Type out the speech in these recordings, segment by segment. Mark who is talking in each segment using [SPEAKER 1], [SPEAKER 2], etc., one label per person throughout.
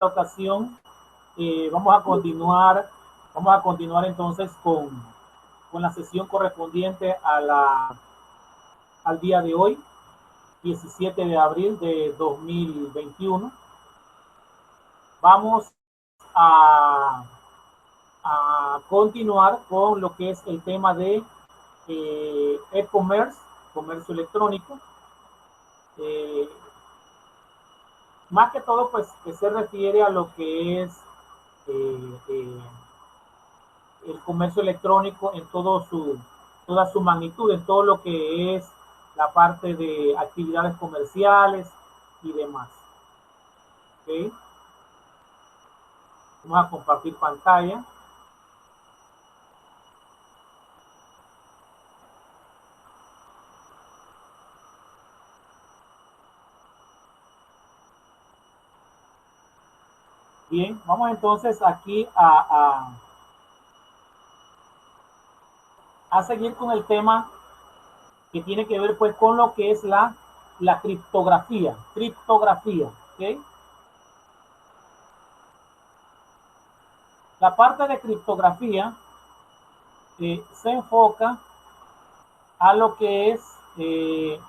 [SPEAKER 1] ocasión vamos a continuar entonces con la sesión correspondiente al día de hoy, 17 de abril de 2021. Vamos a continuar con lo que es el tema de e-commerce, comercio electrónico. Más que todo, pues, que se refiere a lo que es el comercio electrónico en toda su magnitud, en todo lo que es la parte de actividades comerciales y demás. ¿Okay? Vamos a compartir pantalla. Bien, vamos entonces aquí a seguir con el tema que tiene que ver pues con lo que es la criptografía. ¿Okay? La parte de criptografía se enfoca a lo que es, se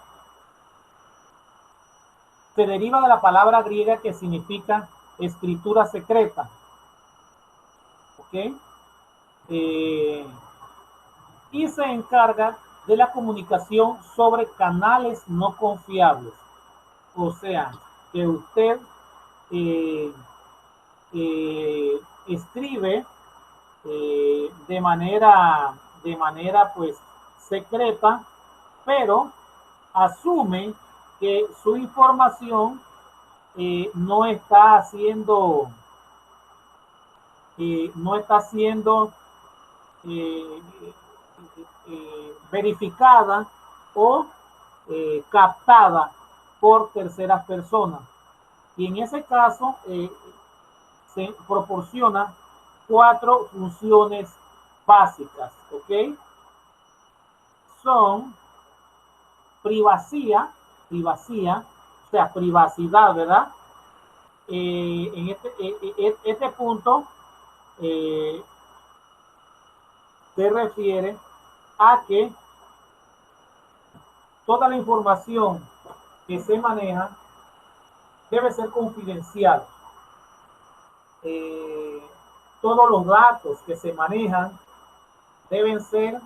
[SPEAKER 1] deriva de la palabra griega que significa escritura secreta. ¿Ok? Y se encarga de la comunicación sobre canales no confiables. O sea, que usted escribe de manera pues secreta, pero asume que su información no está siendo verificada o captada por terceras personas. Y en ese caso se proporciona 4 funciones básicas, ¿ok? Son privacidad, o sea, privacidad, ¿verdad? En este punto se refiere a que toda la información que se maneja debe ser confidencial. Todos los datos que se manejan deben ser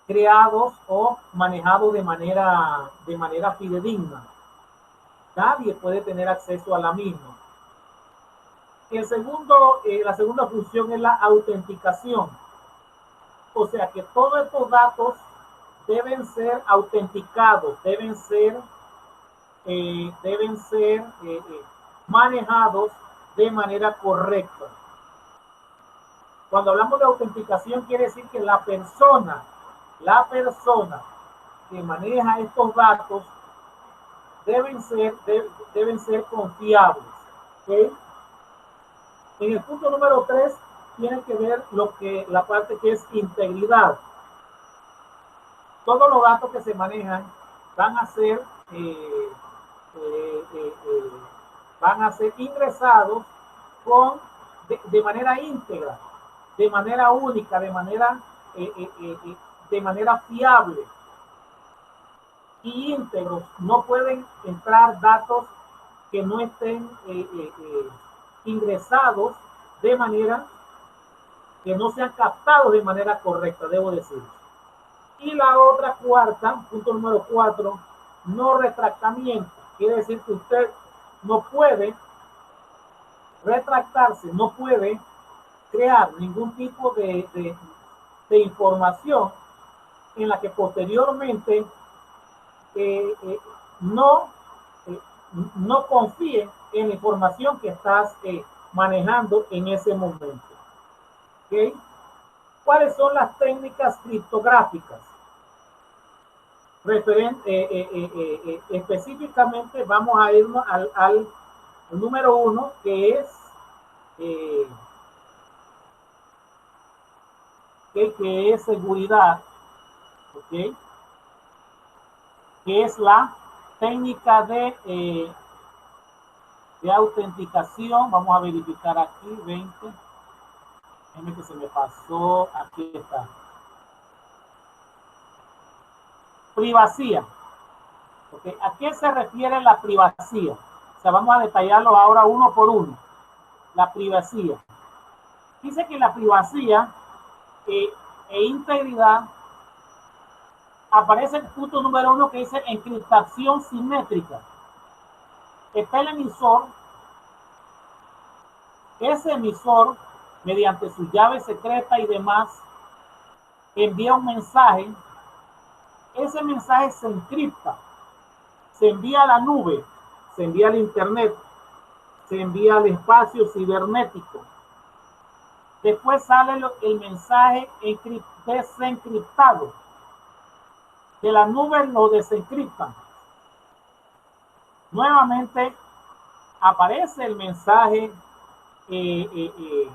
[SPEAKER 1] creados o manejados de manera fidedigna. Nadie puede tener acceso a la misma. La segunda función es la autenticación. O sea que todos estos datos deben ser autenticados, deben ser manejados de manera correcta. Cuando hablamos de autenticación, quiere decir que la persona que maneja estos datos deben ser confiables. ¿Okay? En el punto número 3 tiene que ver la parte que es integridad. Todos los datos que se manejan van a ser ingresados de manera íntegra, de manera única, de manera fiable y íntegros. No pueden entrar datos que no estén ingresados de manera que no sean captados de manera correcta, debo decir. Y la otra punto número 4, no retractamiento. Quiere decir que usted no puede retractarse, no puede crear ningún tipo de información en la que posteriormente no confíe en la información que estás manejando en ese momento. ¿Okay? ¿Cuáles son las técnicas criptográficas? Específicamente vamos a irnos al número 1, que es seguridad, ¿okay? Que es la técnica de de autenticación. Vamos a verificar aquí, 20. Déjeme que se me pasó, aquí está. Privacidad. ¿Okay? ¿A qué se refiere la privacidad? O sea, vamos a detallarlo ahora uno por uno. La privacidad. Dice que la privacidad e integridad aparece el punto número 1 que dice encriptación simétrica. Está el emisor. Ese emisor, mediante su llave secreta y demás, envía un mensaje. Ese mensaje se encripta, se envía a la nube, se envía al internet, se envía al espacio cibernético. Después sale el mensaje desencriptado. De la nube lo desencriptan. Nuevamente aparece el mensaje de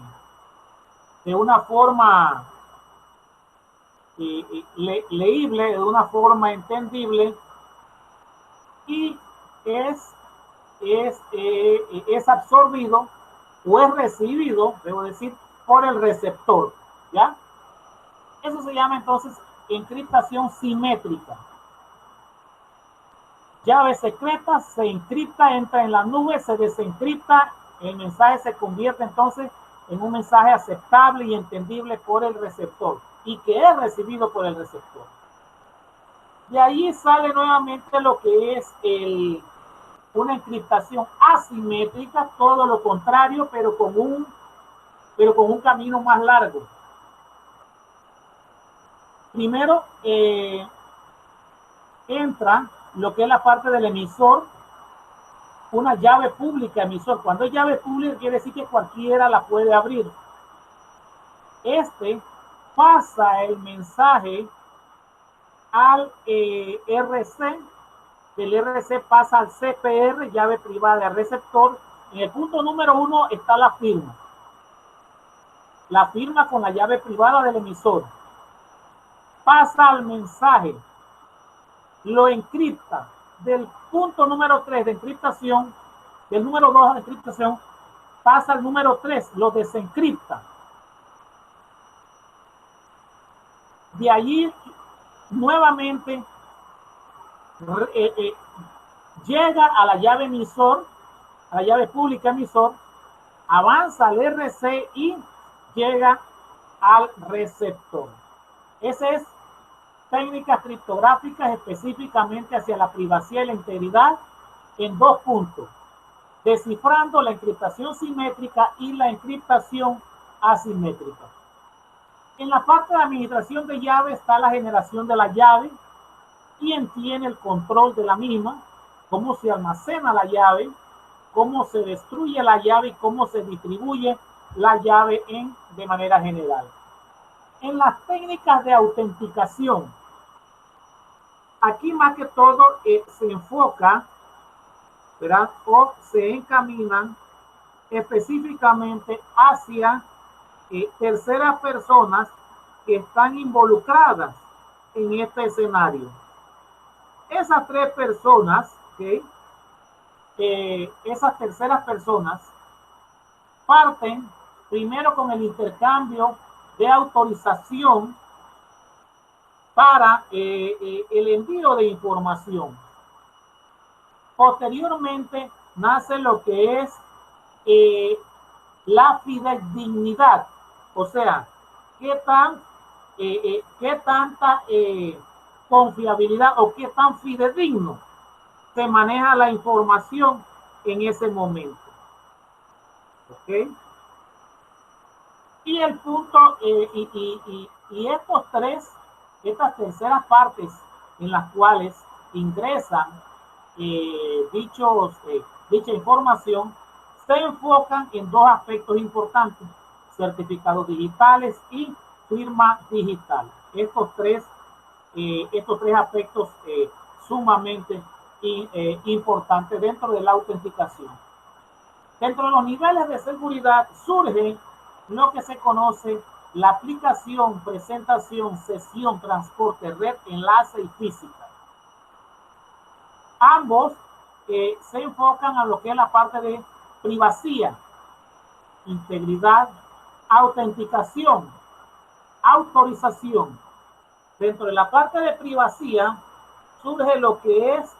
[SPEAKER 1] una forma leíble, de una forma entendible, y es absorbido o es recibido, debo decir, por el receptor, ¿ya? Eso se llama entonces encriptación simétrica. Llave secreta, se encripta, entra en la nube, se desencripta, el mensaje se convierte entonces en un mensaje aceptable y entendible por el receptor y que es recibido por el receptor. De ahí sale nuevamente lo que es una encriptación asimétrica, todo lo contrario, pero con un camino más largo. Primero entra lo que es la parte del emisor, una llave pública emisor. Cuando es llave pública quiere decir que cualquiera la puede abrir. Pasa el mensaje al RC, del RC pasa al CPR, llave privada del receptor. En el punto número 1 está la firma. La firma con la llave privada del emisor. Pasa al mensaje, lo encripta. Del punto número 3 de encriptación, del número 2 de encriptación, pasa al número 3, lo desencripta. De allí, nuevamente, llega a la llave emisor, a la llave pública emisor, avanza al RC y llega al receptor. Esa es técnicas criptográficas específicamente hacia la privacidad y la integridad en 2 puntos, descifrando la encriptación simétrica y la encriptación asimétrica. En la parte de administración de llave está la generación de la llave, quién tiene el control de la misma, cómo se almacena la llave, cómo se destruye la llave y cómo se distribuye la llave de manera general. En las técnicas de autenticación, aquí más que todo se enfoca, ¿verdad? O se encaminan específicamente hacia terceras personas que están involucradas en este escenario. Esas 3 personas, esas terceras personas parten primero con el intercambio de autorización para el envío de información. Posteriormente nace lo que es la fidedignidad, o sea, qué tanta confiabilidad o qué tan fidedigno se maneja la información en ese momento. ¿Ok? Y el punto, y estas terceras partes en las cuales ingresan dicha información, se enfocan en 2 aspectos importantes: certificados digitales y firma digital. Estos tres aspectos sumamente importantes dentro de la autenticación. Dentro de los niveles de seguridad surge lo que se conoce la aplicación, presentación, sesión, transporte, red, enlace y física. Ambos se enfocan a lo que es la parte de privacidad, integridad, autenticación, autorización. Dentro de la parte de privacidad surge lo que es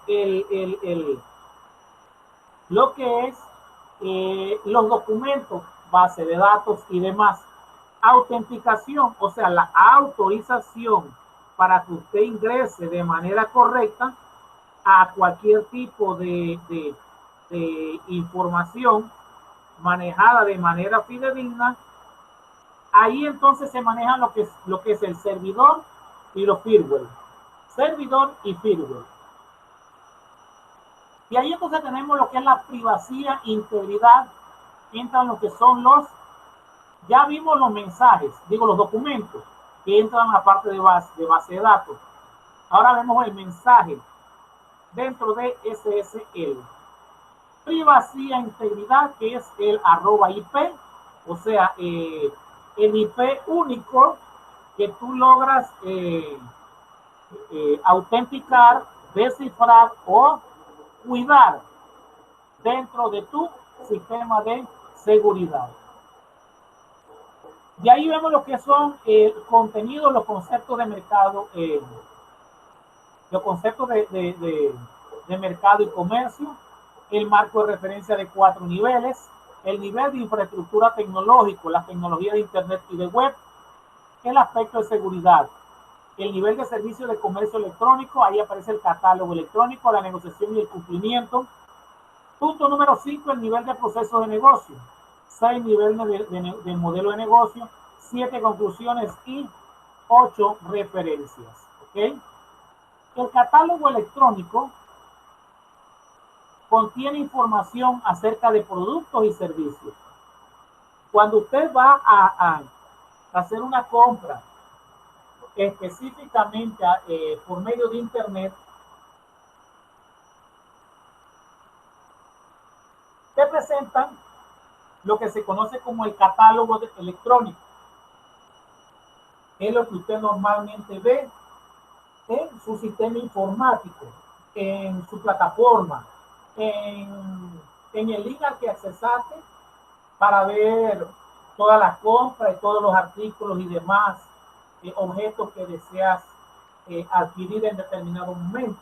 [SPEAKER 1] los documentos, base de datos y demás. Autenticación, o sea, la autorización para que usted ingrese de manera correcta a cualquier tipo de información manejada de manera fidedigna. Ahí entonces se maneja lo que es el servidor y los firmware. Servidor y firmware. Y ahí entonces tenemos lo que es la privacidad, integridad, entran lo que son ya vimos los mensajes, digo los documentos, que entran a la parte de base de datos. Ahora vemos el mensaje dentro de SSL. Privacidad, integridad, que es el @IP, o sea, el IP único que tú logras autenticar, descifrar o cuidar dentro de tu sistema de seguridad. De ahí vemos lo que son contenidos, los conceptos de mercado, los conceptos de mercado y comercio, el marco de referencia de 4 niveles, el nivel de infraestructura tecnológico, la tecnología de Internet y de web, el aspecto de seguridad, el nivel de servicio de comercio electrónico, ahí aparece el catálogo electrónico, la negociación y el cumplimiento. Punto número 5, el nivel de proceso de negocio. 6, nivel de modelo de negocio. 7, conclusiones y 8, referencias. ¿Okay? El catálogo electrónico contiene información acerca de productos y servicios. Cuando usted va a hacer una compra específicamente por medio de Internet, te presentan lo que se conoce como el catálogo electrónico. Es lo que usted normalmente ve en su sistema informático, en su plataforma, en el link al que accesaste para ver todas las compras y todos los artículos y demás objetos que deseas adquirir en determinado momento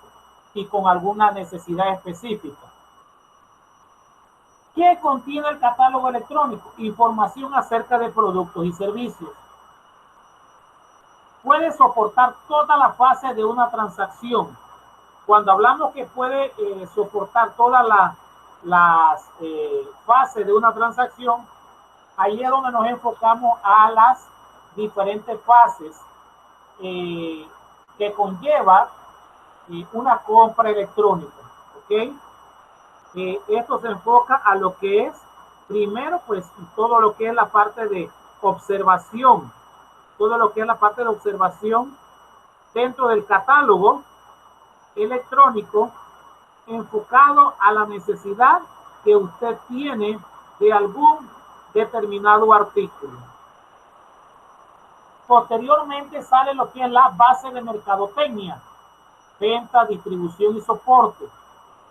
[SPEAKER 1] y con alguna necesidad específica. ¿Qué contiene el catálogo electrónico? Información acerca de productos y servicios. Puede soportar toda la fase de una transacción. Cuando hablamos que puede soportar todas las fases de una transacción, ahí es donde nos enfocamos a las diferentes fases que conlleva una compra electrónica. ¿Okay? Esto se enfoca a lo que es, primero, pues todo lo que es la parte de observación, todo lo que es la parte de observación dentro del catálogo electrónico, enfocado a la necesidad que usted tiene de algún determinado artículo. Posteriormente sale lo que es la base de mercadotecnia, venta, distribución y soporte,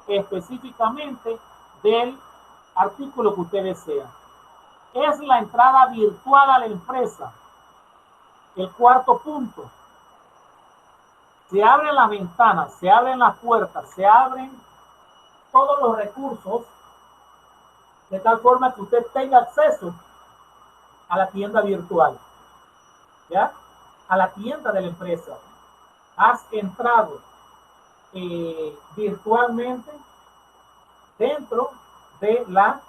[SPEAKER 1] específicamente del artículo que usted desea. Es la entrada virtual a la empresa. El cuarto punto. Se abren las ventanas, se abren las puertas, se abren todos los recursos de tal forma que usted tenga acceso a la tienda virtual, ¿ya? A la tienda de la empresa. Has entrado virtualmente dentro de la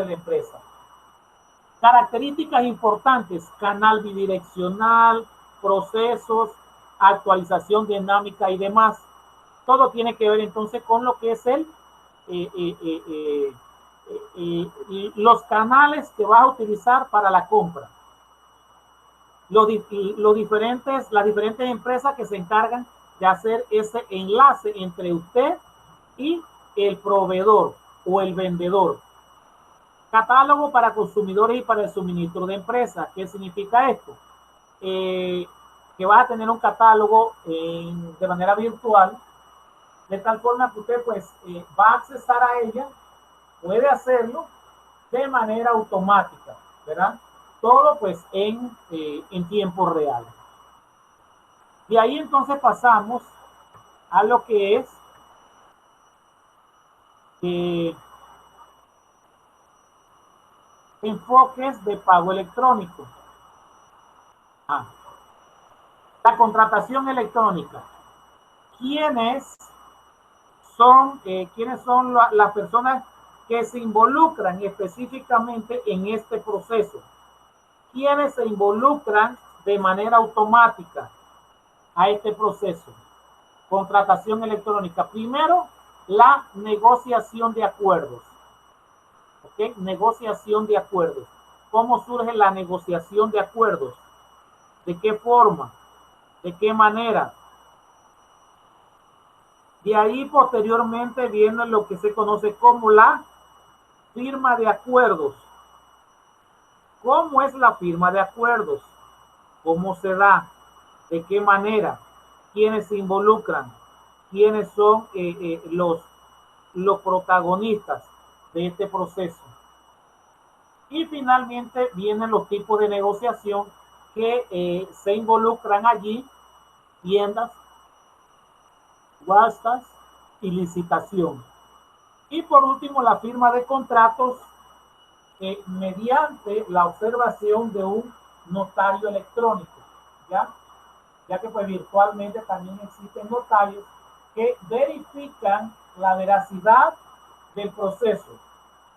[SPEAKER 1] empresa. Características importantes: canal bidireccional, procesos, actualización dinámica y demás. Todo tiene que ver entonces con lo que es los canales que vas a utilizar para la compra. Las diferentes empresas que se encargan de hacer ese enlace entre usted y el proveedor o el vendedor. Catálogo para consumidores y para el suministro de empresas. ¿Qué significa esto? Que vas a tener un catálogo de manera virtual, de tal forma que usted pues va a accesar a ella puede hacerlo de manera automática, ¿verdad? Todo pues en tiempo real. De ahí entonces pasamos a lo que es enfoques de pago electrónico. La contratación electrónica. ¿Quiénes son las personas que se involucran específicamente en este proceso? ¿Quiénes se involucran de manera automática a este proceso? Contratación electrónica. Primero, la negociación de acuerdos. ¿Ok? Negociación de acuerdos. ¿Cómo surge la negociación de acuerdos? ¿De qué forma? ¿De qué manera? De ahí posteriormente viene lo que se conoce como la firma de acuerdos. ¿Cómo es la firma de acuerdos? ¿Cómo se da? ¿De qué manera? ¿Quiénes se involucran? ¿Quiénes son los protagonistas de este proceso? Y finalmente vienen los tipos de negociación que se involucran allí: tiendas, subastas y licitación. Y por último, la firma de contratos mediante la observación de un notario electrónico, ya que pues virtualmente también existen notarios que verifican la veracidad del proceso,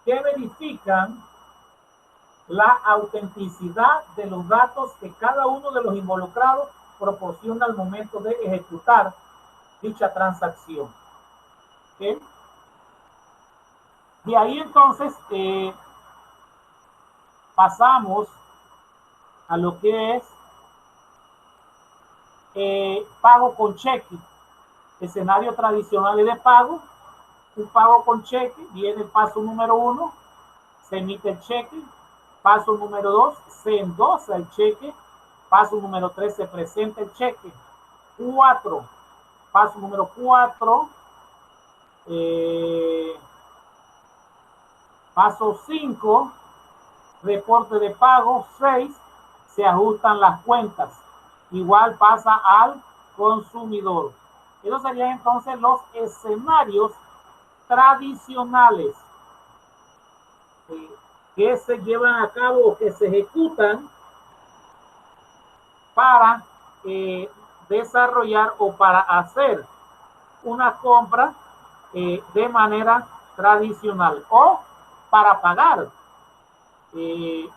[SPEAKER 1] que verifican la autenticidad de los datos que cada uno de los involucrados proporciona al momento de ejecutar dicha transacción. ¿Okay? De ahí entonces pasamos a lo que es pago con cheque. Escenario tradicional de pago. Un pago con cheque. Viene el paso número 1, se emite el cheque. Paso número 2, se endosa el cheque. Paso número 3, se presenta el cheque. 4, paso número 4, paso 5, reporte de pago. 6, se ajustan las cuentas. Igual pasa al consumidor. Esos serían entonces los escenarios tradicionales que se llevan a cabo o que se ejecutan para desarrollar o para hacer una compra de manera tradicional, o para pagar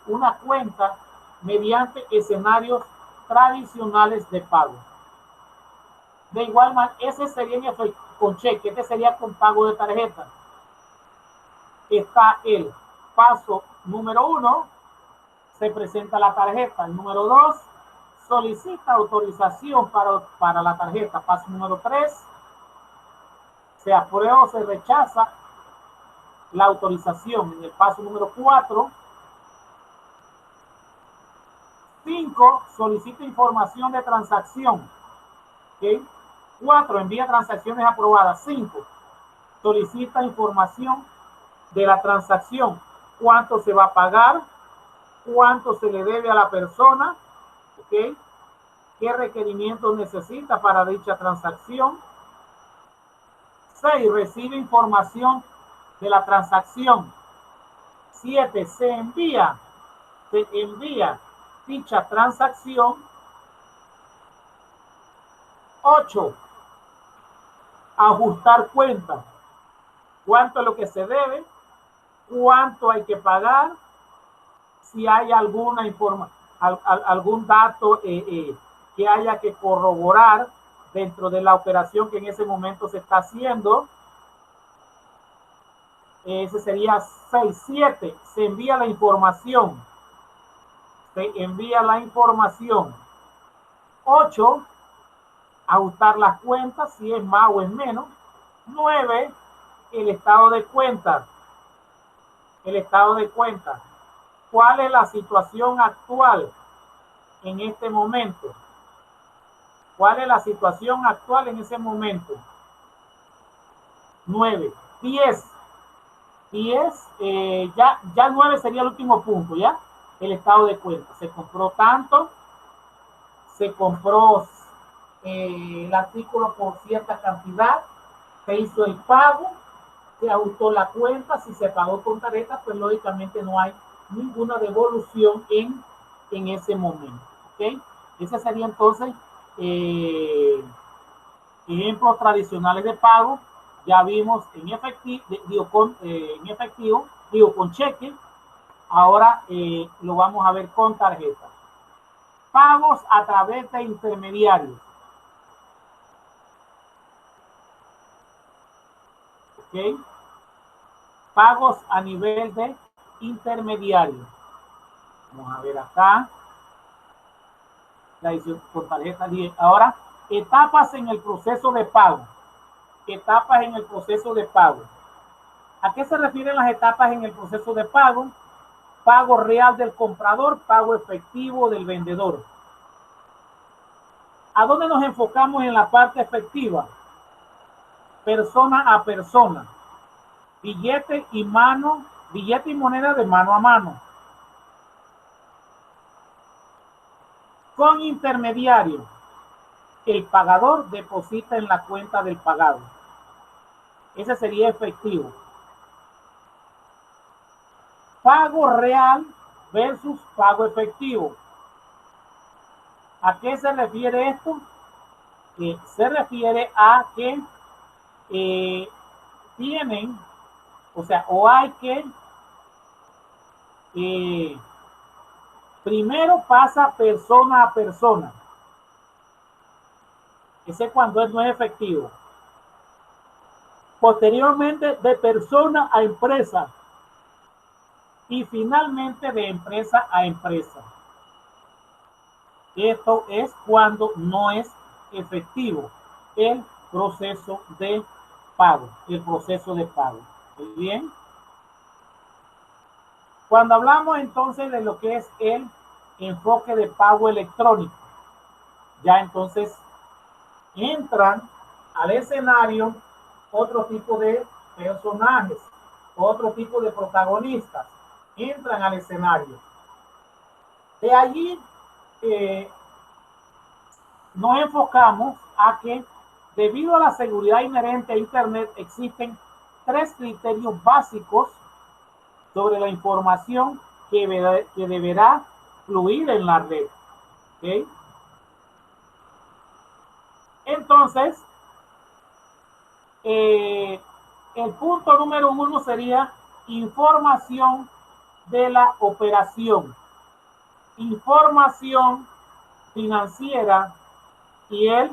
[SPEAKER 1] una cuenta mediante escenarios tradicionales de pago. De igual manera, ese sería con cheque, este sería con pago de tarjeta. Está el paso número 1, se presenta la tarjeta. El número 2, solicita autorización para la tarjeta. Paso número 3, se aprueba o se rechaza la autorización. En el paso número 4, 5, solicita información de transacción. ¿Okay? 4, envía transacciones aprobadas. 5, solicita información de la transacción. ¿Cuánto se va a pagar? ¿Cuánto se le debe a la persona? ¿Okay? ¿Qué requerimientos necesita para dicha transacción? 6, recibe información de la transacción. 7, se envía dicha transacción. 8, ajustar cuenta. ¿Cuánto es lo que se debe? ¿Cuánto hay que pagar? Si hay alguna algún dato que haya que corroborar dentro de la operación que en ese momento se está haciendo. Ese sería 6. 7, se envía la información. Se envía la información. 8, ajustar las cuentas, si es más o es menos. 9, el estado de cuenta. El estado de cuenta. ¿Cuál es la situación actual en este momento? ¿Cuál es la situación actual en ese momento? 9. 10, 10, ya 9 sería el último punto, ¿ya? El estado de cuenta. Se compró tanto, se compró el artículo por cierta cantidad, se hizo el pago, se ajustó la cuenta, si se pagó con tarjeta, pues lógicamente no hay ninguna devolución en ese momento, ¿ok? Ese sería entonces ejemplos tradicionales de pago. Ya vimos en efectivo, con cheque. Ahora lo vamos a ver con tarjeta. Pagos a través de intermediarios. ¿Ok? Pagos a nivel de intermediario. Vamos a ver acá. La edición con tarjeta 10. Ahora, etapas en el proceso de pago. Etapas en el proceso de pago. ¿A qué se refieren las etapas en el proceso de pago? Pago real del comprador, pago efectivo del vendedor. ¿A dónde nos enfocamos en la parte efectiva? Persona a persona. Billete y moneda de mano a mano. Con intermediario. El pagador deposita en la cuenta del pagado. Ese sería efectivo. Pago real versus pago efectivo. ¿A qué se refiere esto? Se refiere a que tienen, o sea, o hay que primero pasa persona a persona. Ese cuando no es efectivo. Posteriormente de persona a empresa. Y finalmente de empresa a empresa. Esto es cuando no es efectivo el proceso de pago. Muy bien. Cuando hablamos entonces de lo que es el enfoque de pago electrónico, ya entonces entran al escenario otro tipo de personajes, otro tipo de protagonistas, entran al escenario. De allí nos enfocamos a que debido a la seguridad inherente a Internet existen 3 criterios básicos sobre la información que deberá fluir en la red. ¿Okay? Entonces, el punto número 1 sería información de la operación, información financiera y el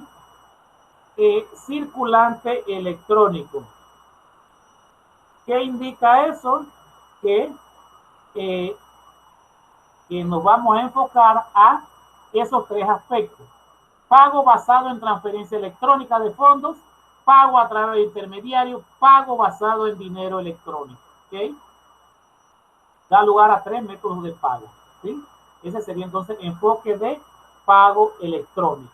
[SPEAKER 1] circulante electrónico. ¿Qué indica eso? Que nos vamos a enfocar a esos 3 aspectos. Pago basado en transferencia electrónica de fondos, pago a través de intermediarios, pago basado en dinero electrónico. ¿Okay? Da lugar a 3 métodos de pago. ¿Sí? Ese sería entonces el enfoque de pago electrónico.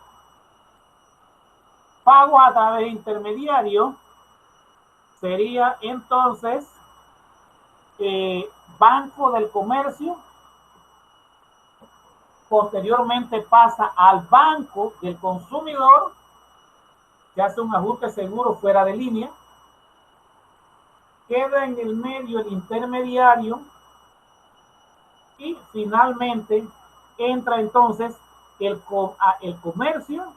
[SPEAKER 1] Pago a través de intermediario sería entonces Banco del Comercio, posteriormente pasa al Banco del Consumidor, que hace un ajuste seguro fuera de línea, queda en el medio el intermediario y finalmente entra entonces el comercio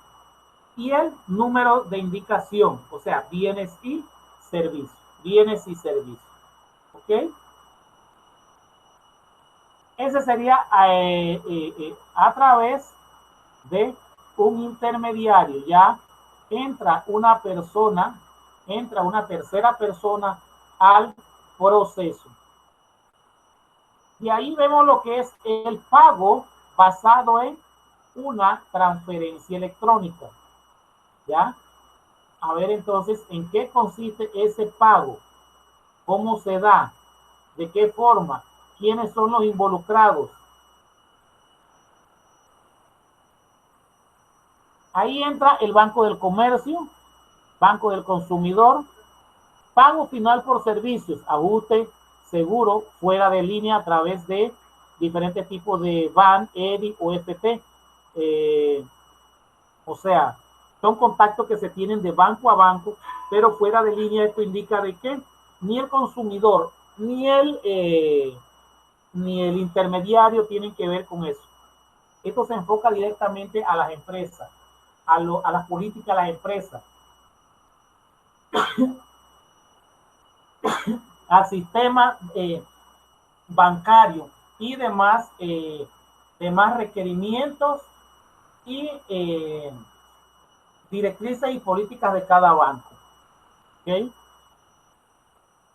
[SPEAKER 1] y el número de indicación, o sea, bienes y servicios. ¿Ok? Ese sería a través de un intermediario. Ya entra una tercera persona al proceso. Y ahí vemos lo que es el pago basado en una transferencia electrónica. ¿Ya? A ver entonces en qué consiste ese pago, cómo se da, de qué forma, quiénes son los involucrados. Ahí entra el Banco del Comercio, Banco del Consumidor, pago final por servicios, ajuste seguro fuera de línea a través de diferentes tipos de BAN, EDI o FT. O sea, son contactos que se tienen de banco a banco, pero fuera de línea. Esto indica de que ni el consumidor ni el intermediario tienen que ver con eso. Esto se enfoca directamente a las empresas, a las políticas de las empresas, al sistema bancario y demás requerimientos y directrices y políticas de cada banco. ¿Okay?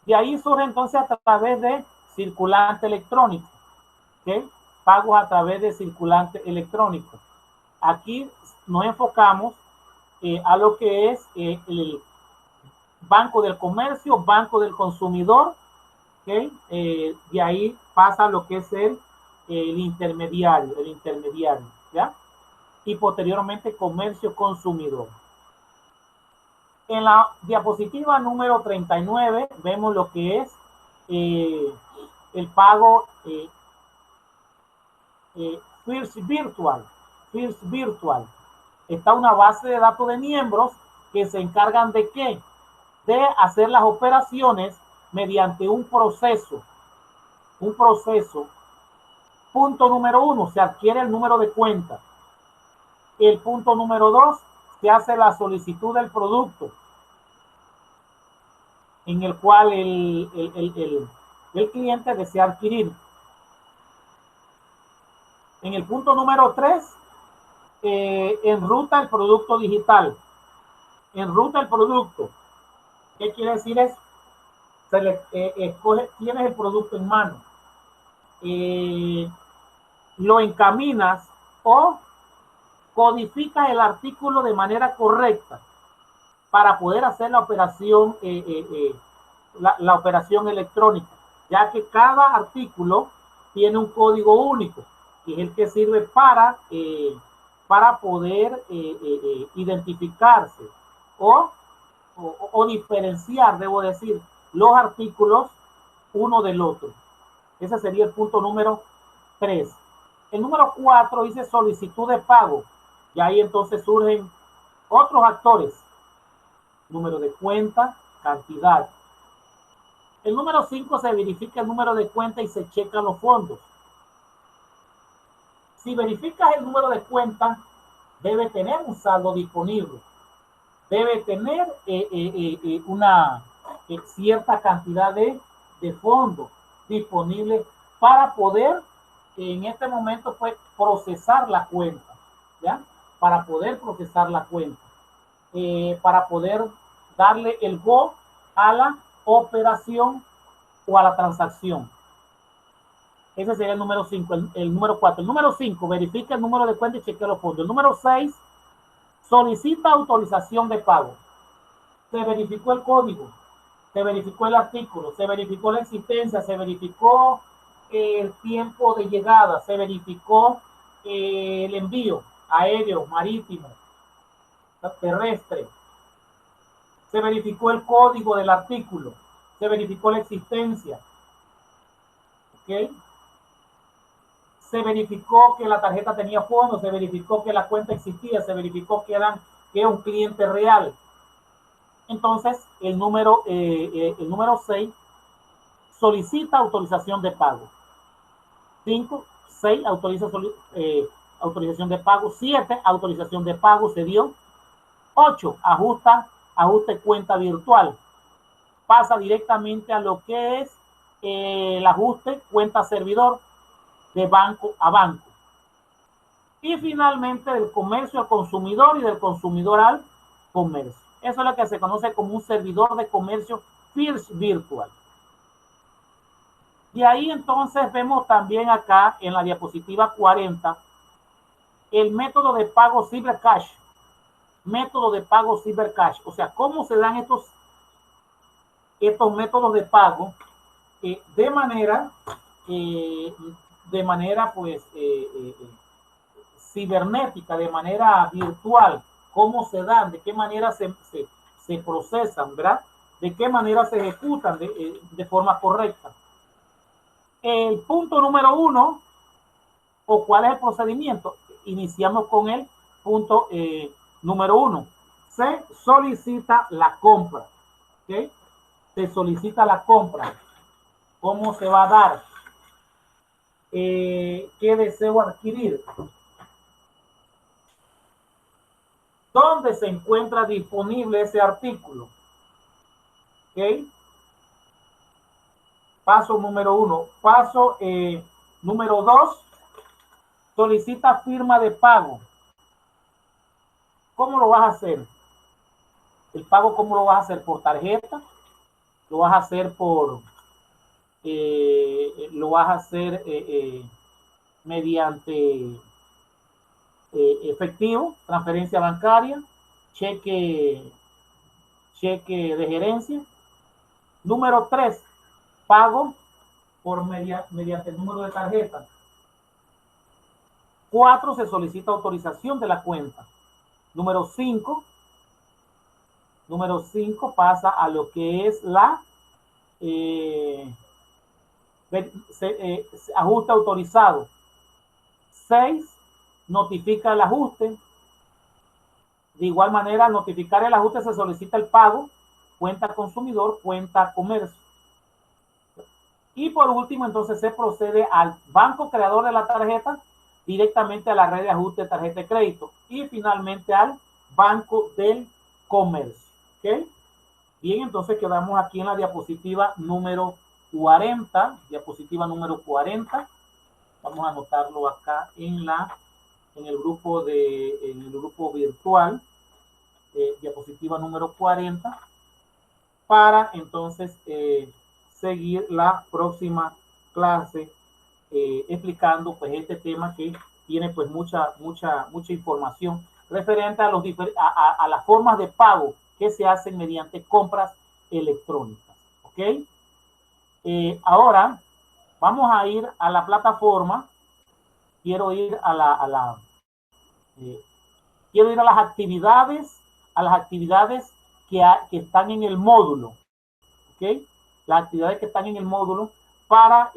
[SPEAKER 1] De ahí surge entonces a través de circulante electrónico. ¿Okay? Pagos a través de circulante electrónico. Aquí nos enfocamos a lo que es el Banco del Comercio, Banco del Consumidor. ¿Okay? De ahí pasa lo que es el intermediario, ¿ya? Y posteriormente comercio consumidor. En la diapositiva número 39 vemos lo que es el pago First Virtual. Está una base de datos de miembros que se encargan de ¿qué? De hacer las operaciones mediante un proceso. Punto número 1, se adquiere el número de cuenta. El punto número 2, se hace la solicitud del producto en el cual el cliente desea adquirir. En el punto número 3, enruta el producto digital. Enruta el producto. ¿Qué quiere decir eso? Tienes el producto en mano. Lo encaminas o codificas el artículo de manera correcta para poder hacer la operación, la operación electrónica, ya que cada artículo tiene un código único, que es el que sirve para poder identificarse o diferenciar, debo decir, los artículos uno del otro. Ese sería el punto número 3. El número 4 dice solicitud de pago. Y ahí entonces surgen otros actores. Número de cuenta, cantidad. El número 5 se verifica el número de cuenta y se checan los fondos. Si verificas el número de cuenta, debe tener un saldo disponible. Debe tener una cierta cantidad de fondos disponibles para poder en este momento pues procesar la cuenta, ¿ya? Para poder procesar la cuenta, para poder darle el go a la operación o a la transacción. Ese sería el número 5, el número 4. El número 5, verifica el número de cuenta y chequea los fondos. El número 6, solicita autorización de pago. Se verificó el código, se verificó el artículo, se verificó la existencia, se verificó el tiempo de llegada, se verificó el envío aéreo, marítimo, terrestre, se verificó el código del artículo, se verificó la existencia, ¿ok? Se verificó que la tarjeta tenía fondos, se verificó que la cuenta existía, se verificó que era un cliente real. Entonces, el número 6 solicita autorización de pago. 5, 6, autorización de pago. 7, autorización de pago, se dio. 8, ajuste cuenta virtual. Pasa directamente a lo que es el ajuste cuenta servidor de banco a banco. Y finalmente del comercio al consumidor y del consumidor al comercio. Eso es lo que se conoce como un servidor de comercio First Virtual. Y ahí entonces vemos también acá en la diapositiva 40 el método de pago CyberCash. Método de pago CyberCash. O sea, cómo se dan estos métodos de pago de manera pues cibernética, de manera virtual. Cómo se dan, de qué manera se procesan, ¿verdad? De qué manera se ejecutan de forma correcta. El punto número 1, o cuál es el procedimiento. Iniciamos con el punto número 1. Se solicita la compra. ¿Okay? Se solicita la compra. ¿Cómo se va a dar? ¿Qué deseo adquirir? ¿Dónde se encuentra disponible ese artículo? ¿Ok? Paso número 1. Paso número 2. Solicita firma de pago. ¿Cómo lo vas a hacer? El pago, ¿cómo lo vas a hacer? ¿Por tarjeta? ¿Lo vas a hacer por... lo vas a hacer mediante efectivo, transferencia bancaria, cheque de gerencia? Número 3, pago por mediante el número de tarjeta. 4, se solicita autorización de la cuenta. Número 5 pasa a lo que es la ajuste autorizado. 6, notifica el ajuste. De igual manera, al notificar el ajuste se solicita el pago, cuenta consumidor, cuenta comercio. Y por último, entonces se procede al banco creador de la tarjeta, directamente a la red de ajuste de tarjeta de crédito y finalmente al banco del comercio. ¿Ok? Bien, entonces quedamos aquí en la diapositiva número 40. Diapositiva número 40. Vamos a anotarlo acá en el grupo virtual. Diapositiva número 40. Para entonces seguir la próxima clase explicando pues este tema que tiene pues mucha información referente a las formas de pago que se hacen mediante compras electrónicas. ¿Ok? Ahora vamos a ir a la plataforma. Quiero ir a las actividades, que están en el módulo. ¿Ok? Las actividades que están en el módulo para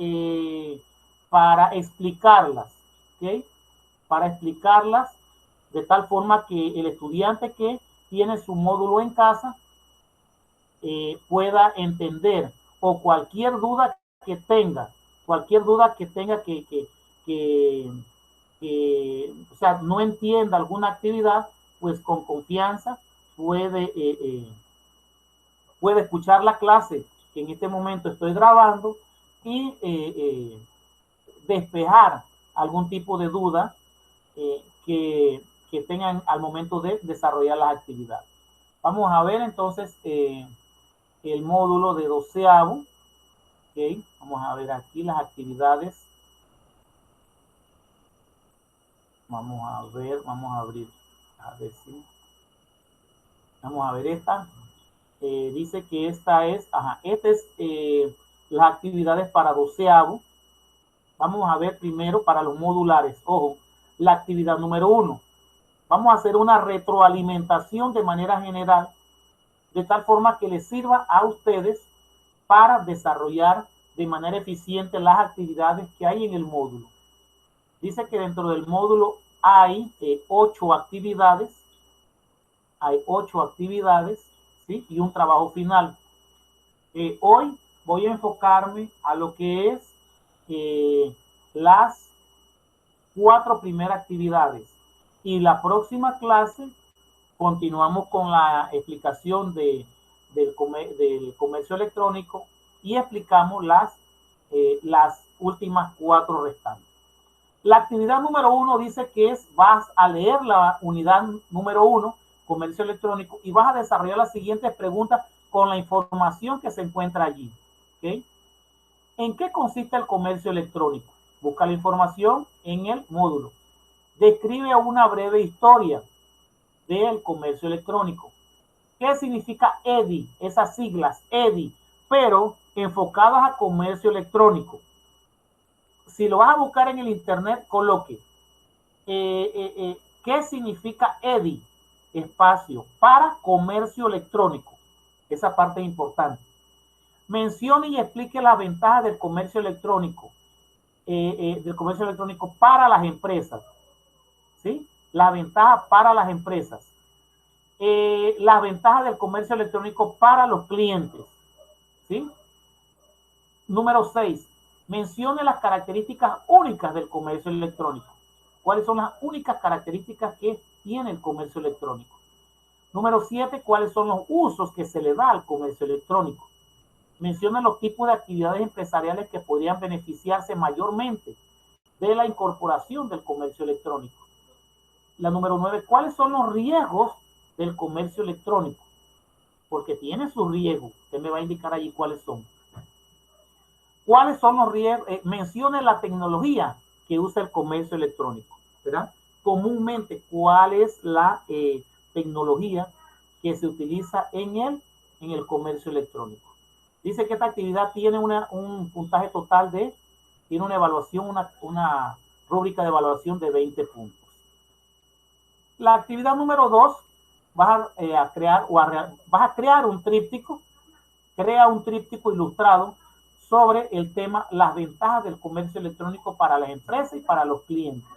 [SPEAKER 1] explicarlas. ¿Ok? Para explicarlas de tal forma que el estudiante que tiene su módulo en casa pueda entender, o cualquier duda que tenga o sea, no entienda alguna actividad, pues con confianza puede escuchar la clase que en este momento estoy grabando y despejar algún tipo de duda que tengan al momento de desarrollar las actividades. Vamos a ver entonces el módulo de 12avo. Okay. Vamos a ver aquí las actividades. Vamos a ver, vamos a abrir, a ver si. Vamos a ver esta. Dice que esta es las actividades para 12avo. Vamos a ver primero para los modulares. Ojo, la actividad número 1. Vamos a hacer una retroalimentación de manera general, de tal forma que les sirva a ustedes para desarrollar de manera eficiente las actividades que hay en el módulo. Dice que dentro del módulo hay 8 actividades. Hay 8 actividades, ¿sí? Y un trabajo final. Hoy voy a enfocarme a lo que es las 4 primeras actividades. Y la próxima clase continuamos con la explicación del comercio electrónico y explicamos las últimas 4 restantes. La actividad número 1 dice que vas a leer la unidad número 1, comercio electrónico, y vas a desarrollar las siguientes preguntas con la información que se encuentra allí. ¿Okay? ¿En qué consiste el comercio electrónico? Busca la información en el módulo. Describe una breve historia del comercio electrónico. ¿Qué significa EDI? Esas siglas, EDI, pero enfocadas a comercio electrónico. Si lo vas a buscar en el internet, coloque ¿qué significa EDI? Espacio para comercio electrónico. Esa parte es importante. Mencione y explique las ventajas del comercio electrónico. del comercio electrónico para las empresas, ¿sí? La ventaja para las empresas. Las ventajas del comercio electrónico para los clientes, ¿sí? Número 6. Mencione las características únicas del comercio electrónico. ¿Cuáles son las únicas características que tiene el comercio electrónico? Número 7. ¿Cuáles son los usos que se le da al comercio electrónico? Menciona los tipos de actividades empresariales que podrían beneficiarse mayormente de la incorporación del comercio electrónico. La número 9. ¿Cuáles son los riesgos del comercio electrónico? Porque tiene sus riesgos. Usted me va a indicar allí cuáles son. ¿Cuáles son los riesgos? Mencione la tecnología que usa el comercio electrónico, ¿verdad? Comúnmente, ¿cuál es la tecnología que se utiliza en el comercio electrónico? Dice que esta actividad tiene un puntaje total tiene una evaluación, una rúbrica de evaluación de 20 puntos. La actividad número 2, vas a crear un tríptico, crea un tríptico ilustrado sobre el tema las ventajas del comercio electrónico para las empresas y para los clientes.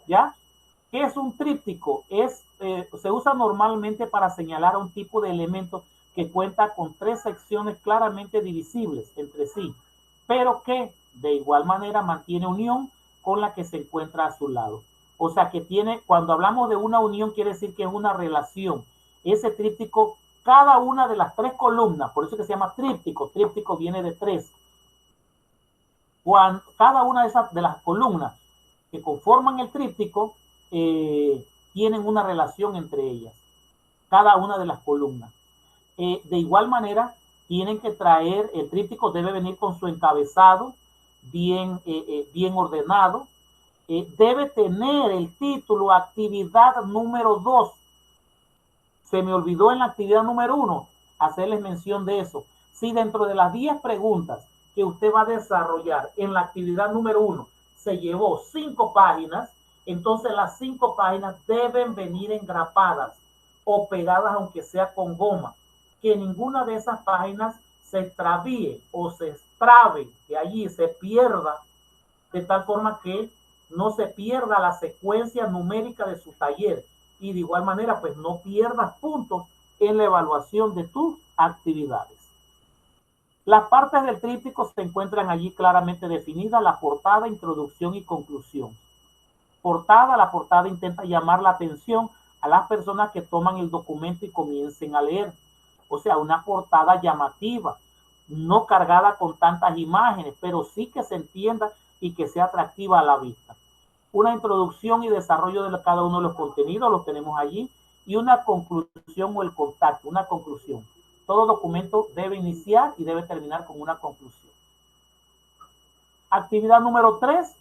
[SPEAKER 1] ¿Ya? ¿Qué es un tríptico? Se usa normalmente para señalar a un tipo de elemento que cuenta con 3 secciones claramente divisibles entre sí, pero que de igual manera mantiene unión con la que se encuentra a su lado. O sea que cuando hablamos de una unión, quiere decir que es una relación. Ese tríptico, cada una de las 3 columnas, por eso que se llama tríptico viene de 3. Cada una de las columnas que conforman el tríptico tienen una relación entre ellas, cada una de las columnas. De igual manera, tienen que traer, el tríptico debe venir con su encabezado bien ordenado, debe tener el título actividad número 2. Se me olvidó en la actividad número 1 hacerles mención de eso. Si dentro de las 10 preguntas que usted va a desarrollar en la actividad número 1 se llevó 5 páginas, entonces las 5 páginas deben venir engrapadas o pegadas aunque sea con goma. Que ninguna de esas páginas se extravíe o se extrabe, que allí se pierda, de tal forma que no se pierda la secuencia numérica de su taller y de igual manera pues no pierdas puntos en la evaluación de tus actividades. Las partes del tríptico se encuentran allí claramente definidas: la portada, introducción y conclusión. La portada intenta llamar la atención a las personas que toman el documento y comiencen a leer. O sea, una portada llamativa, no cargada con tantas imágenes, pero sí que se entienda y que sea atractiva a la vista. Una introducción y desarrollo de cada uno de los contenidos, los tenemos allí, y una conclusión o el contacto, una conclusión. Todo documento debe iniciar y debe terminar con una conclusión. Actividad número 3.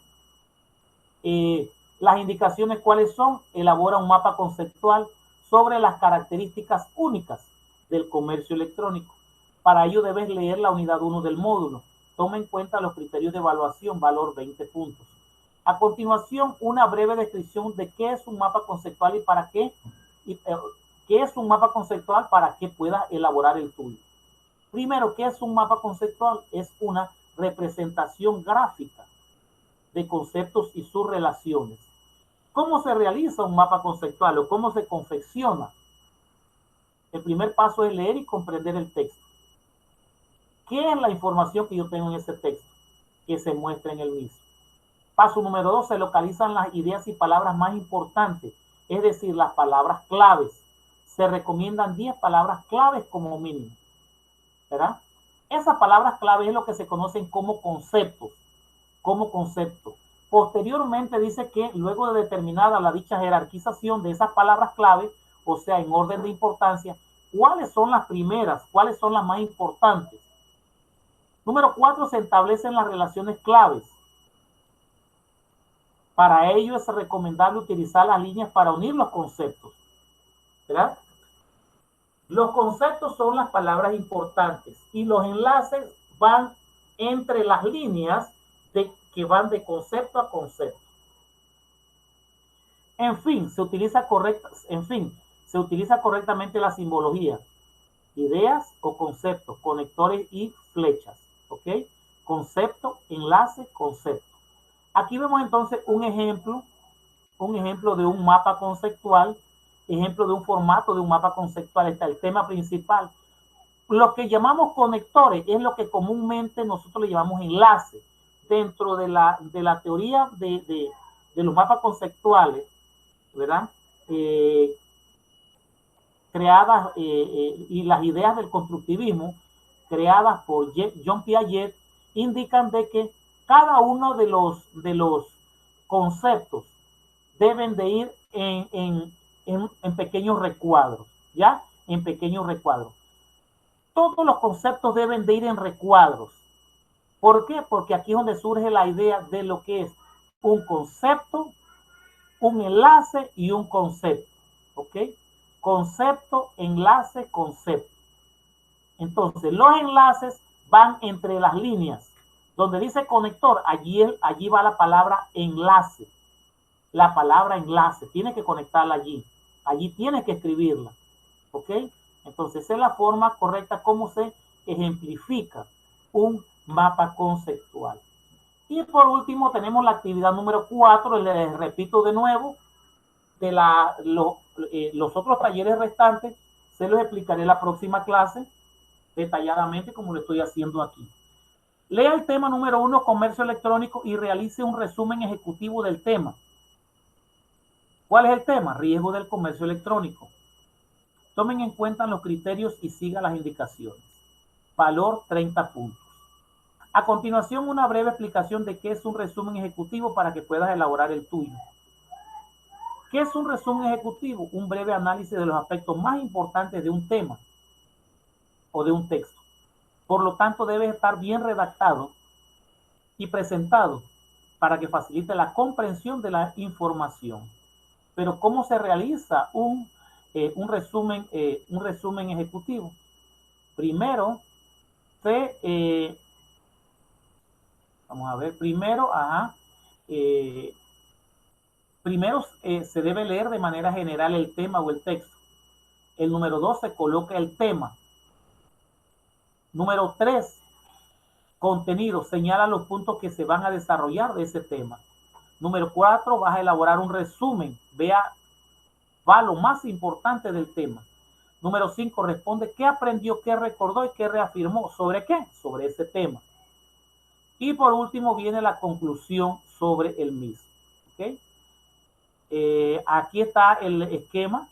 [SPEAKER 1] Las indicaciones, ¿cuáles son? Elabora un mapa conceptual sobre las características únicas del comercio electrónico. Para ello debes leer la unidad 1 del módulo. Toma en cuenta los criterios de evaluación, valor 20 puntos. A continuación, una breve descripción de qué es un mapa conceptual y para qué. ¿Qué es un mapa conceptual para que puedas elaborar el tuyo? Primero, ¿qué es un mapa conceptual? Es una representación gráfica de conceptos y sus relaciones. ¿Cómo se realiza un mapa conceptual o cómo se confecciona? El primer paso es leer y comprender el texto. ¿Qué es la información que yo tengo en ese texto que se muestra en el mismo? Paso número 2, se localizan las ideas y palabras más importantes, es decir, las palabras claves. Se recomiendan 10 palabras claves como mínimo, ¿verdad? Esas palabras claves es lo que se conocen como conceptos, Posteriormente dice que luego de determinada la dicha jerarquización de esas palabras claves, o sea, en orden de importancia, ¿cuáles son las primeras? ¿Cuáles son las más importantes? Número 4, se establecen las relaciones claves. Para ello es recomendable utilizar las líneas para unir los conceptos, ¿verdad? Los conceptos son las palabras importantes y los enlaces van entre las líneas que van de concepto a concepto. En fin, se utiliza correctamente la simbología, ideas o conceptos, conectores y flechas, ¿ok? Concepto, enlace, concepto. Aquí vemos entonces un ejemplo de un mapa conceptual, ejemplo de un formato de un mapa conceptual. Está el tema principal. Lo que llamamos conectores es lo que comúnmente nosotros le llamamos enlace. Dentro de la teoría de los mapas conceptuales, ¿verdad? Creadas y las ideas del constructivismo creadas por John Piaget indican de que cada uno de los conceptos deben de ir en pequeños recuadros, ¿ya? En pequeños recuadros. Todos los conceptos deben de ir en recuadros. ¿Por qué? Porque aquí es donde surge la idea de lo que es un concepto, un enlace y un concepto. ¿Ok? Concepto, enlace, concepto. Entonces, los enlaces van entre las líneas. Donde dice conector, allí va la palabra enlace. La palabra enlace, tiene que conectarla allí. Allí tiene que escribirla. ¿Ok? Entonces, esa es la forma correcta como se ejemplifica un mapa conceptual. Y por último, tenemos la actividad número 4, les repito de nuevo, de los otros talleres restantes, se los explicaré en la próxima clase, detalladamente como lo estoy haciendo aquí. Lea el tema número 1, comercio electrónico, y realice un resumen ejecutivo del tema. ¿Cuál es el tema? Riesgo del comercio electrónico. Tomen en cuenta los criterios y sigan las indicaciones. Valor 30 puntos. A continuación, una breve explicación de qué es un resumen ejecutivo para que puedas elaborar el tuyo. ¿Qué es un resumen ejecutivo? Un breve análisis de los aspectos más importantes de un tema o de un texto. Por lo tanto, debe estar bien redactado y presentado para que facilite la comprensión de la información. Pero ¿cómo se realiza un resumen ejecutivo? Primero, vamos a ver, primero se debe leer de manera general el tema o el texto. El número 2, se coloca el tema. Número 3, contenido, señala los puntos que se van a desarrollar de ese tema. Número 4, vas a elaborar un resumen, va lo más importante del tema. Número 5, responde qué aprendió, qué recordó y qué reafirmó. ¿Sobre qué? Sobre ese tema. Y por último viene la conclusión sobre el mismo. ¿Okay? Aquí está el esquema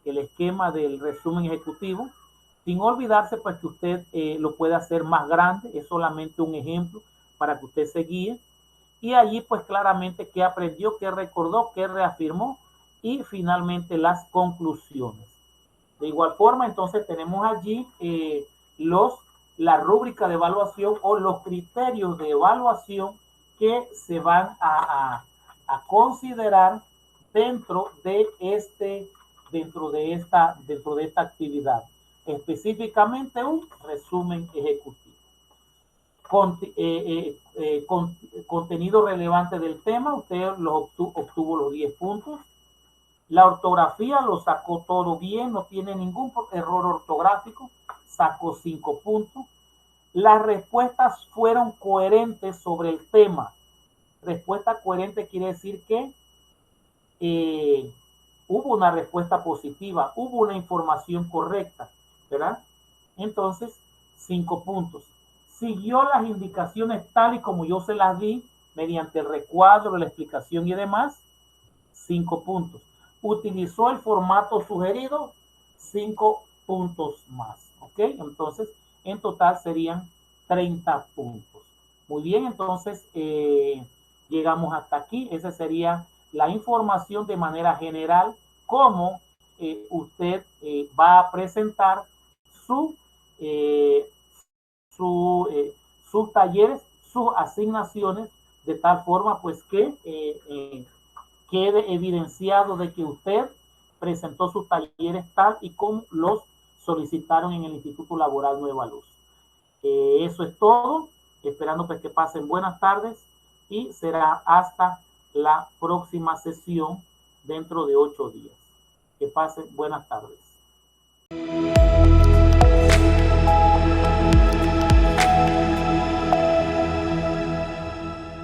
[SPEAKER 1] del resumen ejecutivo. Sin olvidarse, pues, que usted lo puede hacer más grande. Es solamente un ejemplo para que usted se guíe. Y allí, pues, claramente qué aprendió, qué recordó, qué reafirmó y finalmente las conclusiones. De igual forma, entonces tenemos allí la rúbrica de evaluación o los criterios de evaluación que se van a considerar dentro de esta actividad. Específicamente un resumen ejecutivo. Contenido relevante del tema, usted obtuvo los 10 puntos. La ortografía lo sacó todo bien, no tiene ningún error ortográfico, sacó 5 puntos. Las respuestas fueron coherentes sobre el tema. Respuesta coherente quiere decir que hubo una respuesta positiva, hubo una información correcta, ¿verdad? Entonces, 5 puntos. Siguió las indicaciones tal y como yo se las di, mediante el recuadro, la explicación y demás, 5 puntos. Utilizó el formato sugerido, 5 puntos más, ¿ok? Entonces, en total serían 30 puntos. Muy bien, entonces llegamos hasta aquí. Esa sería la información de manera general, cómo usted va a presentar sus talleres, sus asignaciones, de tal forma pues que quede evidenciado de que usted presentó sus talleres tal y como los solicitaron en el Instituto Laboral Nueva Luz. Eso es todo, esperando pues que pasen buenas tardes y será hasta la próxima sesión dentro de 8 días. Que pasen buenas tardes.